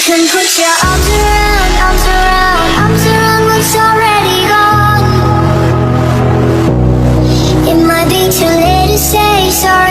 can put your arms around, arms around, arms around what's already gone. It might be too late to say sorry.